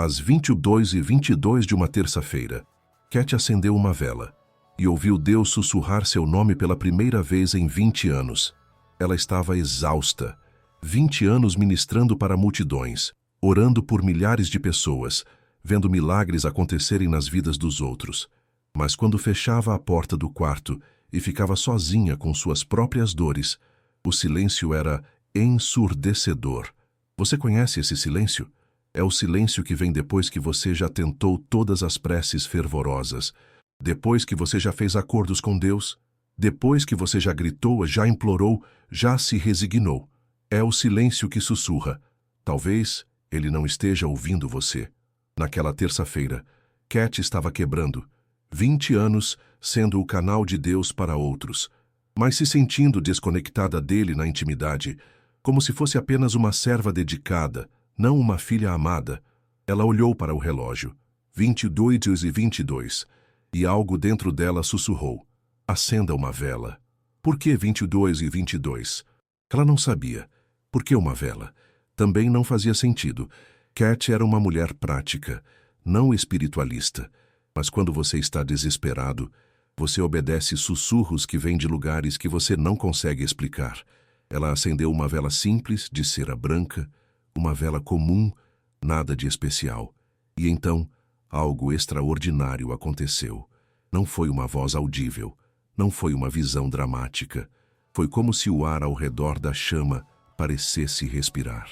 Às 22h22 de uma terça-feira, Cat acendeu uma vela e ouviu Deus sussurrar seu nome pela primeira vez em 20 anos. Ela estava exausta. 20 anos ministrando para multidões, orando por milhares de pessoas, vendo milagres acontecerem nas vidas dos outros. Mas quando fechava a porta do quarto e ficava sozinha com suas próprias dores, o silêncio era ensurdecedor. Você conhece esse silêncio? É o silêncio que vem depois que você já tentou todas as preces fervorosas, depois que você já fez acordos com Deus, depois que você já gritou, já implorou, já se resignou. É o silêncio que sussurra. Talvez ele não esteja ouvindo você. Naquela terça-feira, Cat estava quebrando. 20 anos sendo o canal de Deus para outros, mas se sentindo desconectada dele na intimidade, como se fosse apenas uma serva dedicada, não uma filha amada. Ela olhou para o relógio, 22h22, e algo dentro dela sussurrou: acenda uma vela. Por que 22h22? Ela não sabia. Por que uma vela? Também não fazia sentido. Cat era uma mulher prática, não espiritualista. Mas quando você está desesperado, você obedece sussurros que vêm de lugares que você não consegue explicar. Ela acendeu uma vela simples, de cera branca, uma vela comum, nada de especial. E então, algo extraordinário aconteceu. Não foi uma voz audível, não foi uma visão dramática. Foi como se o ar ao redor da chama parecesse respirar.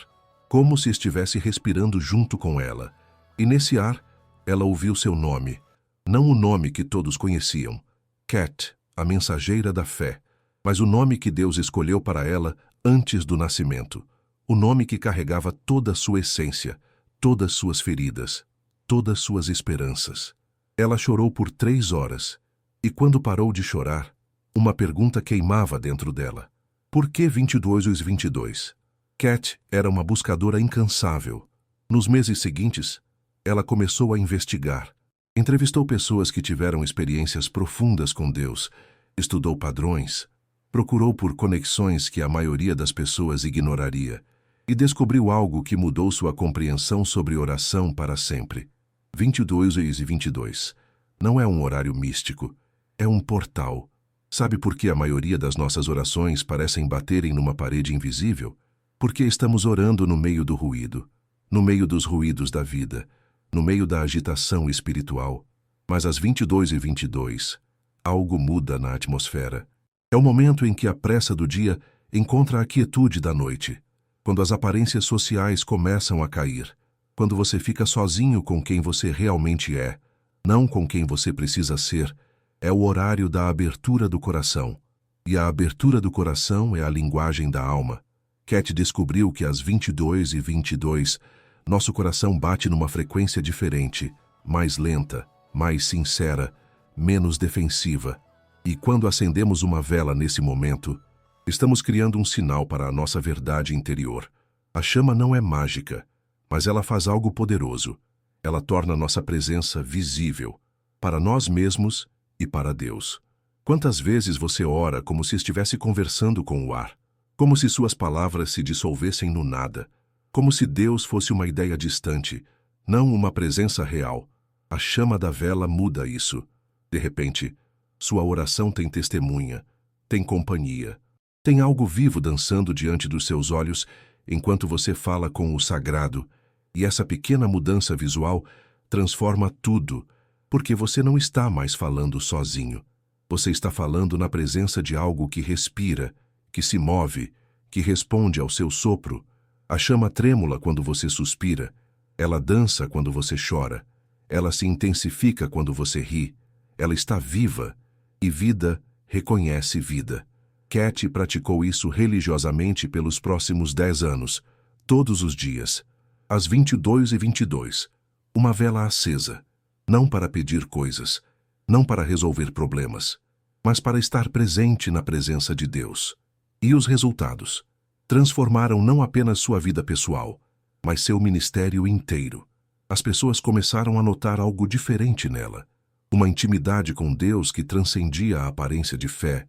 Como se estivesse respirando junto com ela. E nesse ar, ela ouviu seu nome. Não o nome que todos conheciam, Cat, a mensageira da fé, mas o nome que Deus escolheu para ela antes do nascimento. O nome que carregava toda a sua essência, todas suas feridas, todas suas esperanças. Ela chorou por 3 horas, e quando parou de chorar, uma pergunta queimava dentro dela. Por que 22h22? Cat era uma buscadora incansável. Nos meses seguintes, ela começou a investigar. Entrevistou pessoas que tiveram experiências profundas com Deus, estudou padrões, procurou por conexões que a maioria das pessoas ignoraria e descobriu algo que mudou sua compreensão sobre oração para sempre. 22h22. Não é um horário místico, é um portal. Sabe por que a maioria das nossas orações parecem baterem numa parede invisível? Porque estamos orando no meio do ruído, no meio dos ruídos da vida, no meio da agitação espiritual. Mas às 22h22, algo muda na atmosfera. É o momento em que a pressa do dia encontra a quietude da noite, quando as aparências sociais começam a cair, quando você fica sozinho com quem você realmente é, não com quem você precisa ser. É o horário da abertura do coração. E a abertura do coração é a linguagem da alma. Cat descobriu que às 22h22, nosso coração bate numa frequência diferente, mais lenta, mais sincera, menos defensiva. E quando acendemos uma vela nesse momento, estamos criando um sinal para a nossa verdade interior. A chama não é mágica, mas ela faz algo poderoso. Ela torna nossa presença visível, para nós mesmos e para Deus. Quantas vezes você ora como se estivesse conversando com o ar, como se suas palavras se dissolvessem no nada, como se Deus fosse uma ideia distante, não uma presença real. A chama da vela muda isso. De repente, sua oração tem testemunha, tem companhia, tem algo vivo dançando diante dos seus olhos enquanto você fala com o sagrado, e essa pequena mudança visual transforma tudo, porque você não está mais falando sozinho. Você está falando na presença de algo que respira, que se move, que responde ao seu sopro. A chama trêmula quando você suspira, ela dança quando você chora, ela se intensifica quando você ri, ela está viva, e vida reconhece vida. Cat praticou isso religiosamente pelos próximos 10 anos, todos os dias. Às 22h22, uma vela acesa, não para pedir coisas, não para resolver problemas, mas para estar presente na presença de Deus. E os resultados transformaram não apenas sua vida pessoal, mas seu ministério inteiro. As pessoas começaram a notar algo diferente nela, uma intimidade com Deus que transcendia a aparência de fé,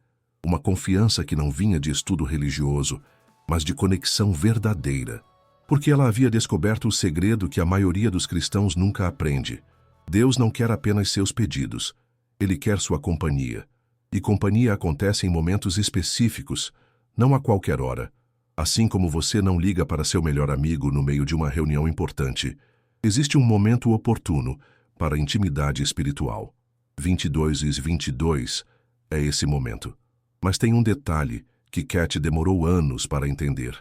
uma confiança que não vinha de estudo religioso, mas de conexão verdadeira. Porque ela havia descoberto o segredo que a maioria dos cristãos nunca aprende. Deus não quer apenas seus pedidos. Ele quer sua companhia. E companhia acontece em momentos específicos, não a qualquer hora. Assim como você não liga para seu melhor amigo no meio de uma reunião importante, existe um momento oportuno para a intimidade espiritual. 22 e 22 é esse momento. Mas tem um detalhe que Cat demorou anos para entender.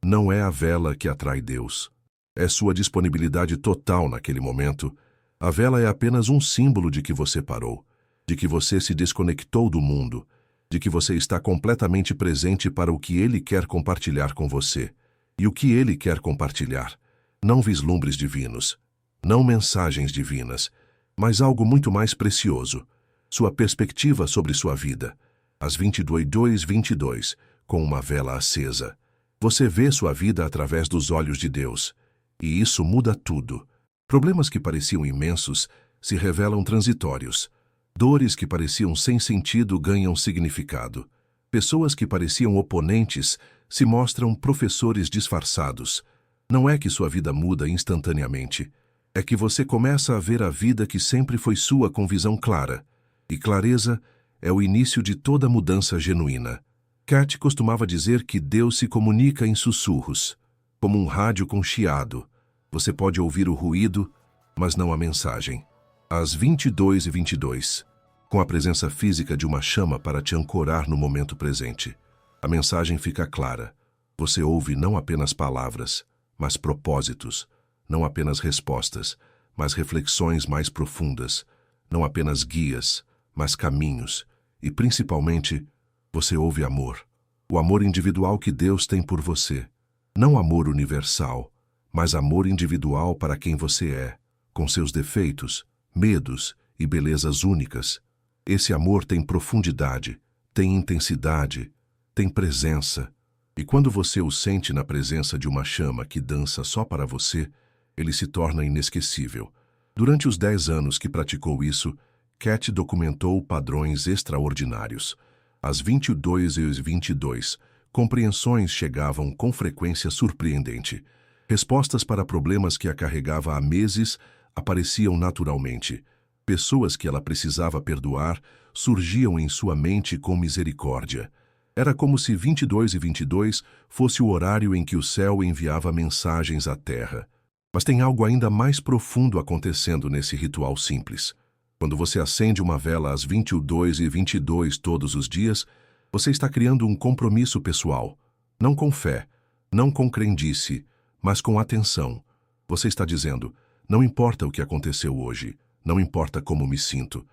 Não é a vela que atrai Deus. É sua disponibilidade total naquele momento. A vela é apenas um símbolo de que você parou, de que você se desconectou do mundo, de que você está completamente presente para o que Ele quer compartilhar com você. E o que Ele quer compartilhar? Não vislumbres divinos, não mensagens divinas, mas algo muito mais precioso, sua perspectiva sobre sua vida. Às 22:22, com uma vela acesa, você vê sua vida através dos olhos de Deus. E isso muda tudo. Problemas que pareciam imensos se revelam transitórios. Dores que pareciam sem sentido ganham significado. Pessoas que pareciam oponentes se mostram professores disfarçados. Não é que sua vida muda instantaneamente. É que você começa a ver a vida que sempre foi sua com visão clara. E clareza é o início de toda mudança genuína. Cat costumava dizer que Deus se comunica em sussurros, como um rádio com chiado. Você pode ouvir o ruído, mas não a mensagem. Às 22:22, com a presença física de uma chama para te ancorar no momento presente. A mensagem fica clara. Você ouve não apenas palavras, mas propósitos. Não apenas respostas, mas reflexões mais profundas. Não apenas guias, mas caminhos. E, principalmente, você ouve amor. O amor individual que Deus tem por você. Não amor universal, mas amor individual para quem você é, com seus defeitos, medos e belezas únicas. Esse amor tem profundidade, tem intensidade, tem presença. E quando você o sente na presença de uma chama que dança só para você, ele se torna inesquecível. Durante os 10 anos que praticou isso, Cat documentou padrões extraordinários. Às 22:22, compreensões chegavam com frequência surpreendente. Respostas para problemas que a carregava há meses apareciam naturalmente. Pessoas que ela precisava perdoar surgiam em sua mente com misericórdia. Era como se 22:22 fosse o horário em que o céu enviava mensagens à terra. Mas tem algo ainda mais profundo acontecendo nesse ritual simples. Quando você acende uma vela às 22:22 todos os dias, você está criando um compromisso pessoal. Não com fé, não com crendice, mas com atenção. Você está dizendo, não importa o que aconteceu hoje, não importa como me sinto,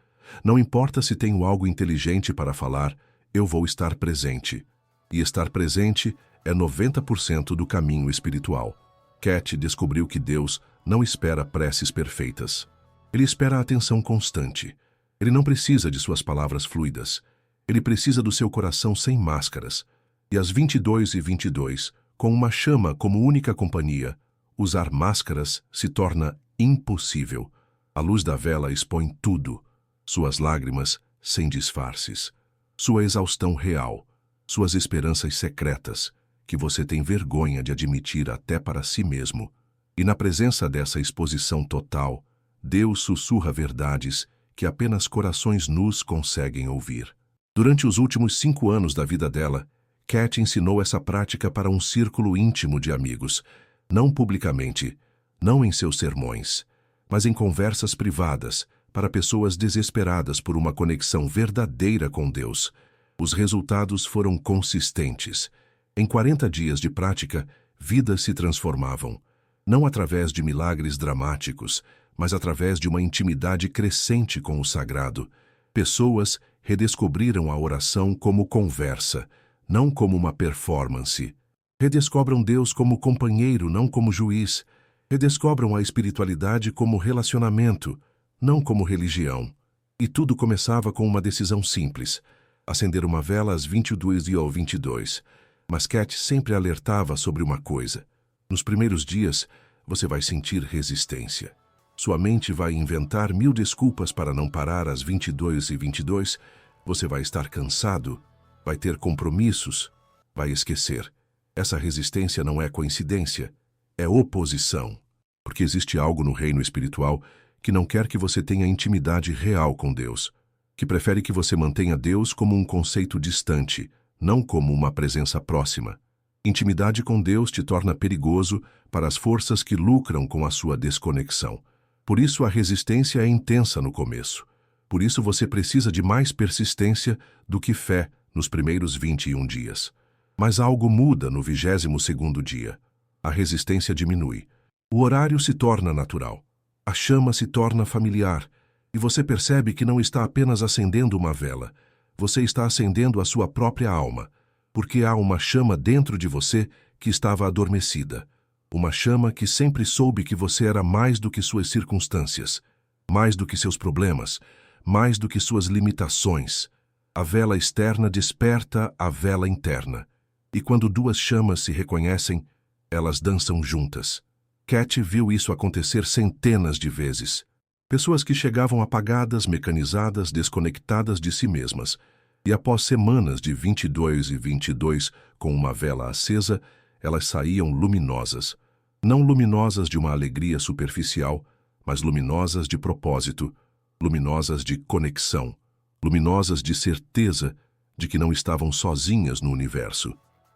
não importa se tenho algo inteligente para falar, eu vou estar presente. E estar presente é 90% do caminho espiritual. Cat descobriu que Deus não espera preces perfeitas. Ele espera a atenção constante. Ele não precisa de suas palavras fluidas. Ele precisa do seu coração sem máscaras. E às 22:22, com uma chama como única companhia, usar máscaras se torna impossível. A luz da vela expõe tudo. Suas lágrimas sem disfarces. Sua exaustão real. Suas esperanças secretas, que você tem vergonha de admitir até para si mesmo. E na presença dessa exposição total, Deus sussurra verdades que apenas corações nus conseguem ouvir. Durante os últimos 5 anos da vida dela, Cat ensinou essa prática para um círculo íntimo de amigos, não publicamente, não em seus sermões, mas em conversas privadas, para pessoas desesperadas por uma conexão verdadeira com Deus. Os resultados foram consistentes. Em 40 dias de prática, vidas se transformavam, não através de milagres dramáticos, mas através de uma intimidade crescente com o sagrado. Pessoas redescobriram a oração como conversa, não como uma performance. Redescobram Deus como companheiro, não como juiz. Redescobram a espiritualidade como relacionamento, não como religião. E tudo começava com uma decisão simples: acender uma vela às 22:22. Mas Cat sempre alertava sobre uma coisa. Nos primeiros dias, você vai sentir resistência. Sua mente vai inventar 1000 desculpas para não parar às 22:22. Você vai estar cansado, vai ter compromissos, vai esquecer. Essa resistência não é coincidência. é oposição. Porque existe algo no reino espiritual que não quer que você tenha intimidade real com Deus, que prefere que você mantenha Deus como um conceito distante, não como uma presença próxima. Intimidade com Deus te torna perigoso para as forças que lucram com a sua desconexão. Por isso a resistência é intensa no começo. Por isso você precisa de mais persistência do que fé nos primeiros 21 dias. Mas algo muda no 22º dia. A resistência diminui. O horário se torna natural. A chama se torna familiar. E você percebe que não está apenas acendendo uma vela. Você está acendendo a sua própria alma. Porque há uma chama dentro de você que estava adormecida. Uma chama que sempre soube que você era mais do que suas circunstâncias, mais do que seus problemas, mais do que suas limitações. A vela externa desperta a vela interna. E quando duas chamas se reconhecem, elas dançam juntas. Cat viu isso acontecer centenas de vezes. Pessoas que chegavam apagadas, mecanizadas, desconectadas de si mesmas. E após semanas de 22 e 22 com uma vela acesa, elas saíam luminosas. Não luminosas de uma alegria superficial, mas luminosas de propósito, luminosas de conexão, luminosas de certeza de que não estavam sozinhas no universo.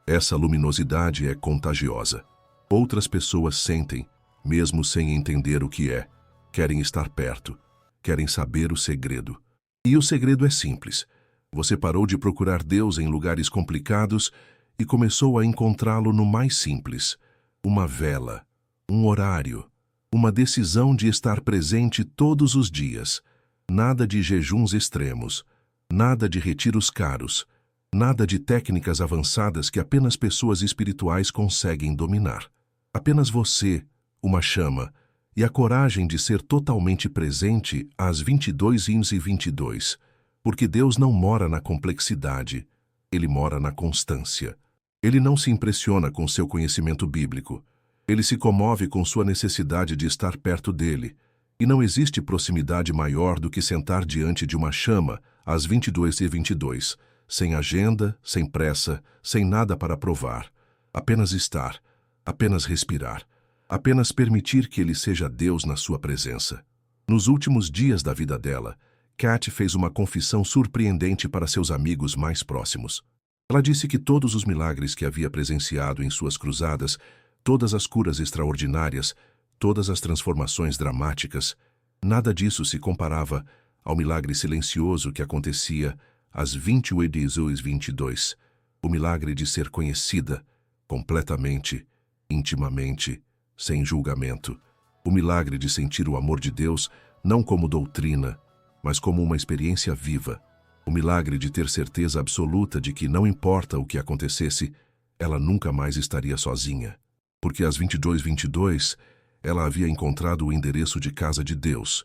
Essa luminosidade é contagiosa. Outras pessoas sentem, mesmo sem entender o que é, querem estar perto, querem saber o segredo. E o segredo é simples. Você parou de procurar Deus em lugares complicados e começou a encontrá-lo no mais simples. Uma vela, um horário, uma decisão de estar presente todos os dias. Nada de jejuns extremos, nada de retiros caros, nada de técnicas avançadas que apenas pessoas espirituais conseguem dominar. Apenas você, uma chama, e a coragem de ser totalmente presente às 22h22. Porque Deus não mora na complexidade, Ele mora na constância. Ele não se impressiona com seu conhecimento bíblico. Ele se comove com sua necessidade de estar perto dele. E não existe proximidade maior do que sentar diante de uma chama às 22h22, sem agenda, sem pressa, sem nada para provar. Apenas estar, apenas respirar, apenas permitir que Ele seja Deus na sua presença. Nos últimos dias da vida dela, Cat fez uma confissão surpreendente para seus amigos mais próximos. Ela disse que todos os milagres que havia presenciado em suas cruzadas, todas as curas extraordinárias, todas as transformações dramáticas, nada disso se comparava ao milagre silencioso que acontecia às 22h22, o milagre de ser conhecida, completamente, intimamente, sem julgamento, o milagre de sentir o amor de Deus não como doutrina, mas como uma experiência viva, o milagre de ter certeza absoluta de que não importa o que acontecesse, ela nunca mais estaria sozinha, porque às 22h22 ela havia encontrado o endereço de casa de Deus,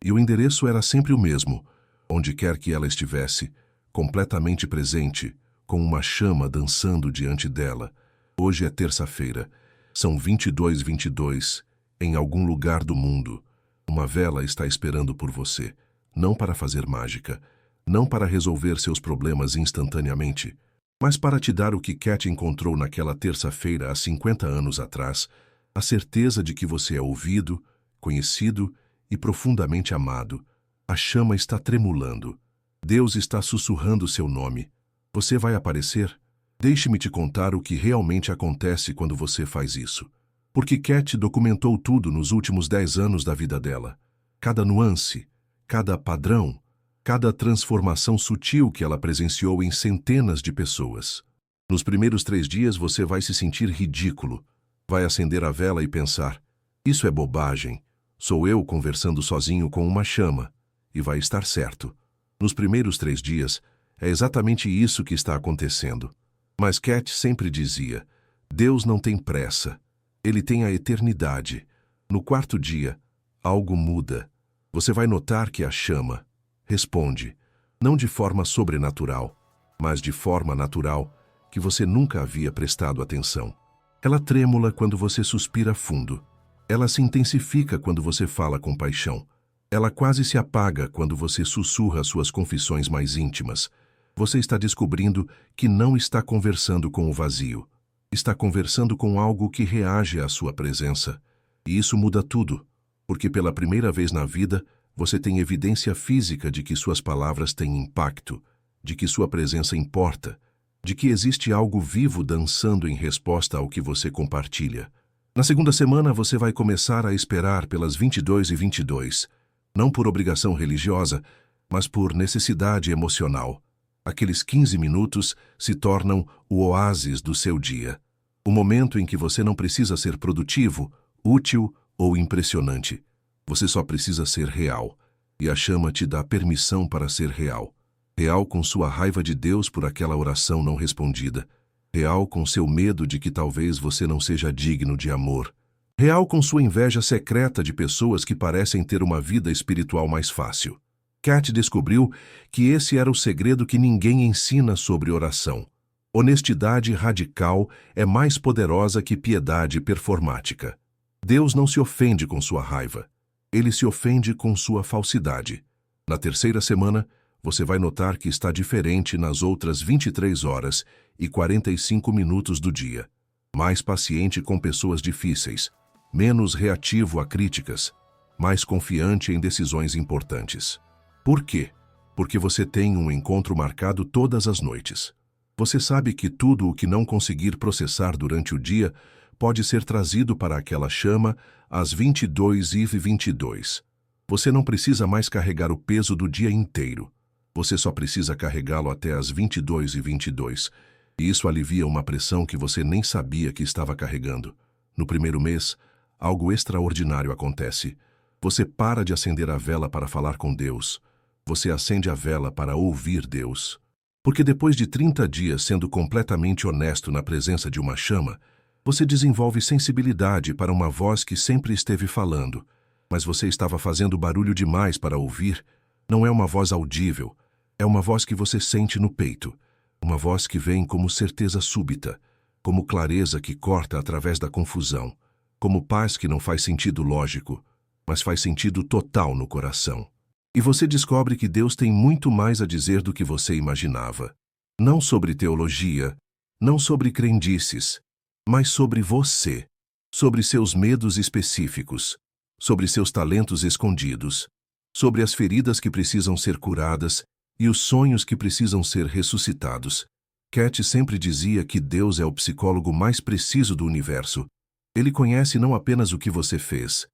e o endereço era sempre o mesmo, onde quer que ela estivesse, completamente presente, com uma chama dançando diante dela. Hoje é terça-feira, são 22h22, em algum lugar do mundo. Uma vela está esperando por você. Não para fazer mágica, não para resolver seus problemas instantaneamente, mas para te dar o que Cat encontrou naquela terça-feira há 50 anos atrás, a certeza de que você é ouvido, conhecido e profundamente amado. A chama está tremulando. Deus está sussurrando seu nome. Você vai aparecer? Deixe-me te contar o que realmente acontece quando você faz isso. Porque Cat documentou tudo nos últimos 10 anos da vida dela. Cada nuance, cada padrão, cada transformação sutil que ela presenciou em centenas de pessoas. Nos primeiros 3 dias você vai se sentir ridículo. Vai acender a vela e pensar, isso é bobagem, sou eu conversando sozinho com uma chama, e vai estar certo. Nos primeiros 3 dias, é exatamente isso que está acontecendo. Mas Cat sempre dizia, Deus não tem pressa, Ele tem a eternidade. No 4º dia, algo muda. Você vai notar que a chama responde, não de forma sobrenatural, mas de forma natural, que você nunca havia prestado atenção. Ela trêmula quando você suspira fundo. Ela se intensifica quando você fala com paixão. Ela quase se apaga quando você sussurra suas confissões mais íntimas. Você está descobrindo que não está conversando com o vazio. está conversando com algo que reage à sua presença. E isso muda tudo, porque pela primeira vez na vida, você tem evidência física de que suas palavras têm impacto, de que sua presença importa, de que existe algo vivo dançando em resposta ao que você compartilha. Na segunda semana, você vai começar a esperar pelas 22 e 22, não por obrigação religiosa, mas por necessidade emocional. Aqueles 15 minutos se tornam o oásis do seu dia. O momento em que você não precisa ser produtivo, útil ou impressionante. Você só precisa ser real. E a chama te dá permissão para ser real. Real com sua raiva de Deus por aquela oração não respondida. Real com seu medo de que talvez você não seja digno de amor. Real com sua inveja secreta de pessoas que parecem ter uma vida espiritual mais fácil. Kat descobriu que esse era o segredo que ninguém ensina sobre oração. Honestidade radical é mais poderosa que piedade performática. Deus não se ofende com sua raiva. Ele se ofende com sua falsidade. Na terceira semana, você vai notar que está diferente nas outras 23 horas e 45 minutos do dia. Mais paciente com pessoas difíceis, menos reativo a críticas, mais confiante em decisões importantes. Por quê? Porque você tem um encontro marcado todas as noites. Você sabe que tudo o que não conseguir processar durante o dia pode ser trazido para aquela chama às 22 e 22. Você não precisa mais carregar o peso do dia inteiro. Você só precisa carregá-lo até às 22 e 22. E isso alivia uma pressão que você nem sabia que estava carregando. No primeiro mês, algo extraordinário acontece. Você para de acender a vela para falar com Deus. Você acende a vela para ouvir Deus. Porque depois de 30 dias sendo completamente honesto na presença de uma chama, você desenvolve sensibilidade para uma voz que sempre esteve falando, mas você estava fazendo barulho demais para ouvir. Não é uma voz audível, é uma voz que você sente no peito, uma voz que vem como certeza súbita, como clareza que corta através da confusão, como paz que não faz sentido lógico, mas faz sentido total no coração. E você descobre que Deus tem muito mais a dizer do que você imaginava. Não sobre teologia, não sobre crendices, mas sobre você, sobre seus medos específicos, sobre seus talentos escondidos, sobre as feridas que precisam ser curadas e os sonhos que precisam ser ressuscitados. Kat sempre dizia que Deus é o psicólogo mais preciso do universo. Ele conhece não apenas o que você fez,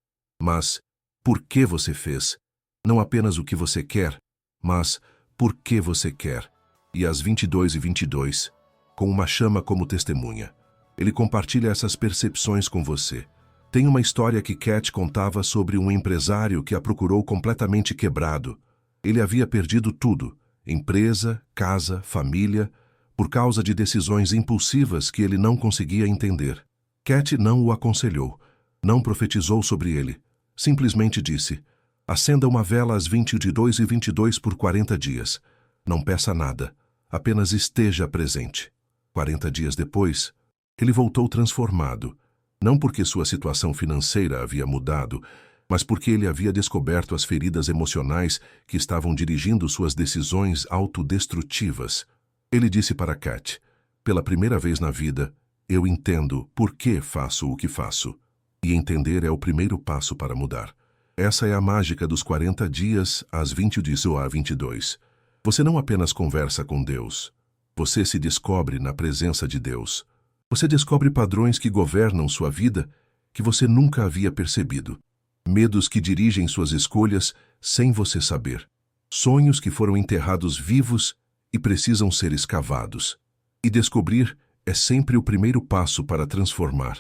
mas por que você fez. Não apenas o que você quer, mas por que você quer. E às 22 e 22, com uma chama como testemunha, ele compartilha essas percepções com você. Tem uma história que Kat contava sobre um empresário que a procurou completamente quebrado. Ele havia perdido tudo, empresa, casa, família, por causa de decisões impulsivas que ele não conseguia entender. Kat não o aconselhou, não profetizou sobre ele, simplesmente disse: acenda uma vela às 22 e 22 por 40 dias. Não peça nada, apenas esteja presente. 40 dias depois, ele voltou transformado, não porque sua situação financeira havia mudado, mas porque ele havia descoberto as feridas emocionais que estavam dirigindo suas decisões autodestrutivas. Ele disse para Kat: pela primeira vez na vida, eu entendo por que faço o que faço. E entender é o primeiro passo para mudar. Essa é a mágica dos 40 dias às 22 ou a 22. Você não apenas conversa com Deus. Você se descobre na presença de Deus. Você descobre padrões que governam sua vida que você nunca havia percebido. Medos que dirigem suas escolhas sem você saber. Sonhos que foram enterrados vivos e precisam ser escavados. E descobrir é sempre o primeiro passo para transformar.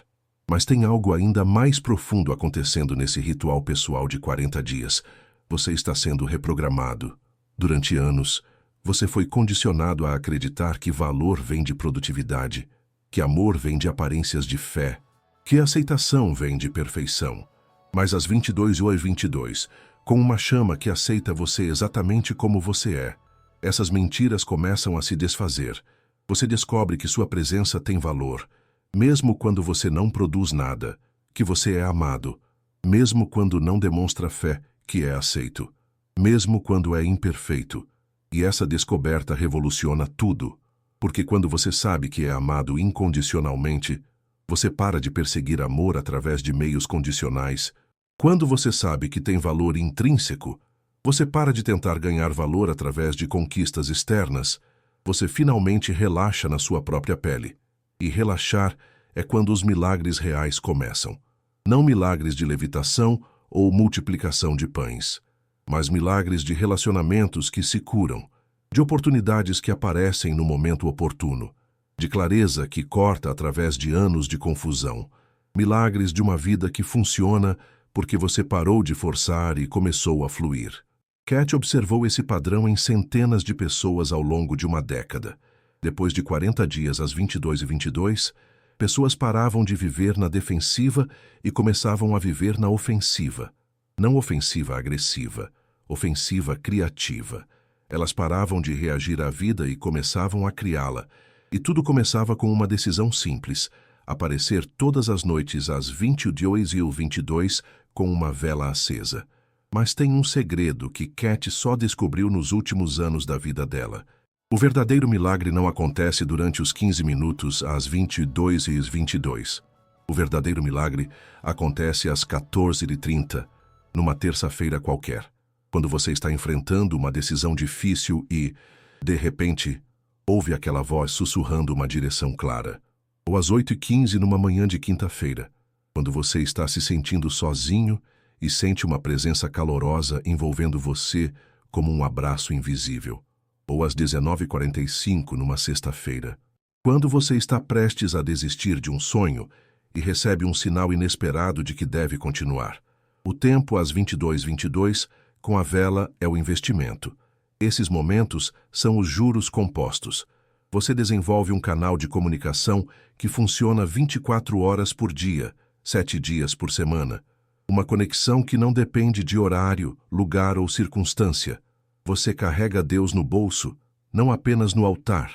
Mas tem algo ainda mais profundo acontecendo nesse ritual pessoal de 40 dias. Você está sendo reprogramado. Durante anos, você foi condicionado a acreditar que valor vem de produtividade, que amor vem de aparências de fé, que aceitação vem de perfeição. Mas às 22 ou às 22, com uma chama que aceita você exatamente como você é, essas mentiras começam a se desfazer. Você descobre que sua presença tem valor, mesmo quando você não produz nada, que você é amado, mesmo quando não demonstra fé, que é aceito, mesmo quando é imperfeito. E essa descoberta revoluciona tudo. Porque quando você sabe que é amado incondicionalmente, você para de perseguir amor através de meios condicionais. Quando você sabe que tem valor intrínseco, você para de tentar ganhar valor através de conquistas externas. Você finalmente relaxa na sua própria pele. E relaxar é quando os milagres reais começam. Não milagres de levitação ou multiplicação de pães, mas milagres de relacionamentos que se curam, de oportunidades que aparecem no momento oportuno, de clareza que corta através de anos de confusão, milagres de uma vida que funciona porque você parou de forçar e começou a fluir. Cat observou esse padrão em centenas de pessoas ao longo de uma década. Depois de 40 dias às 22h22, pessoas paravam de viver na defensiva e começavam a viver na ofensiva. Não ofensiva agressiva, ofensiva criativa. Elas paravam de reagir à vida e começavam a criá-la. E tudo começava com uma decisão simples: aparecer todas as noites às 22h22 com uma vela acesa. Mas tem um segredo que Cat só descobriu nos últimos anos da vida dela. O verdadeiro milagre não acontece durante os 15 minutos às 22h22. O verdadeiro milagre acontece às 14h30, numa terça-feira qualquer, quando você está enfrentando uma decisão difícil e, de repente, ouve aquela voz sussurrando uma direção clara. Ou às 8h15 numa manhã de quinta-feira, quando você está se sentindo sozinho e sente uma presença calorosa envolvendo você como um abraço invisível. Ou às 19h45 numa sexta-feira, quando você está prestes a desistir de um sonho e recebe um sinal inesperado de que deve continuar. O tempo às 22h22, com a vela, é o investimento. Esses momentos são os juros compostos. Você desenvolve um canal de comunicação que funciona 24 horas por dia, 7 dias por semana. Uma conexão que não depende de horário, lugar ou circunstância. Você carrega Deus no bolso, não apenas no altar.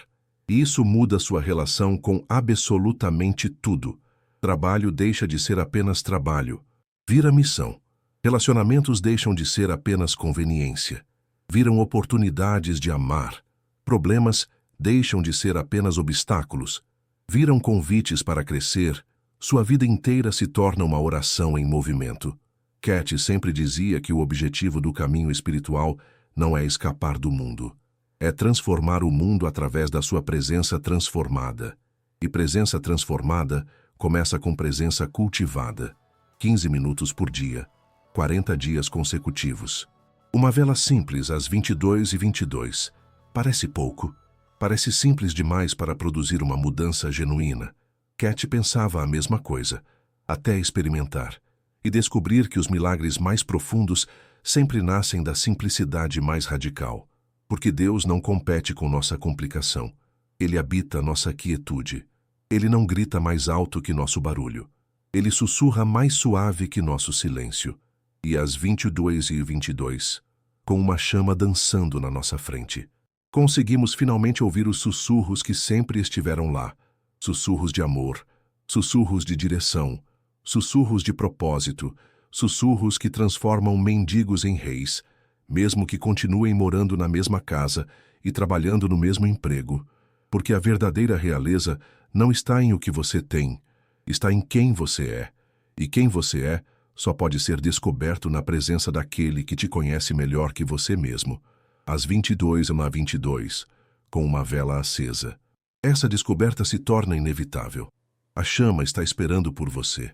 E isso muda sua relação com absolutamente tudo. Trabalho deixa de ser apenas trabalho. Vira missão. Relacionamentos deixam de ser apenas conveniência. Viram oportunidades de amar. Problemas deixam de ser apenas obstáculos. Viram convites para crescer. Sua vida inteira se torna uma oração em movimento. Cat sempre dizia que o objetivo do caminho espiritual não é escapar do mundo. É transformar o mundo através da sua presença transformada. E presença transformada começa com presença cultivada. 15 minutos por dia, 40 dias consecutivos. Uma vela simples às 22h22. Parece pouco. Parece simples demais para produzir uma mudança genuína. Cat pensava a mesma coisa, até experimentar. E descobrir que os milagres mais profundos sempre nascem da simplicidade mais radical. Porque Deus não compete com nossa complicação. Ele habita nossa quietude. Ele não grita mais alto que nosso barulho. Ele sussurra mais suave que nosso silêncio. E às 22h22, com uma chama dançando na nossa frente, conseguimos finalmente ouvir os sussurros que sempre estiveram lá. Sussurros de amor, sussurros de direção, sussurros de propósito, sussurros que transformam mendigos em reis, mesmo que continuem morando na mesma casa e trabalhando no mesmo emprego, porque a verdadeira realeza não está em o que você tem, está em quem você é, e quem você é só pode ser descoberto na presença daquele que te conhece melhor que você mesmo. Às 22h22, com uma vela acesa. Essa descoberta se torna inevitável. A chama está esperando por você,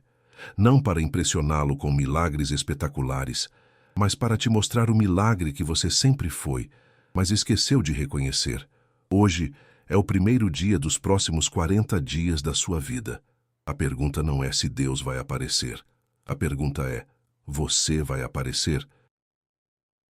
não para impressioná-lo com milagres espetaculares, mas para te mostrar o milagre que você sempre foi, mas esqueceu de reconhecer. Hoje é o primeiro dia dos próximos 40 dias da sua vida. A pergunta não é se Deus vai aparecer. A pergunta é: você vai aparecer?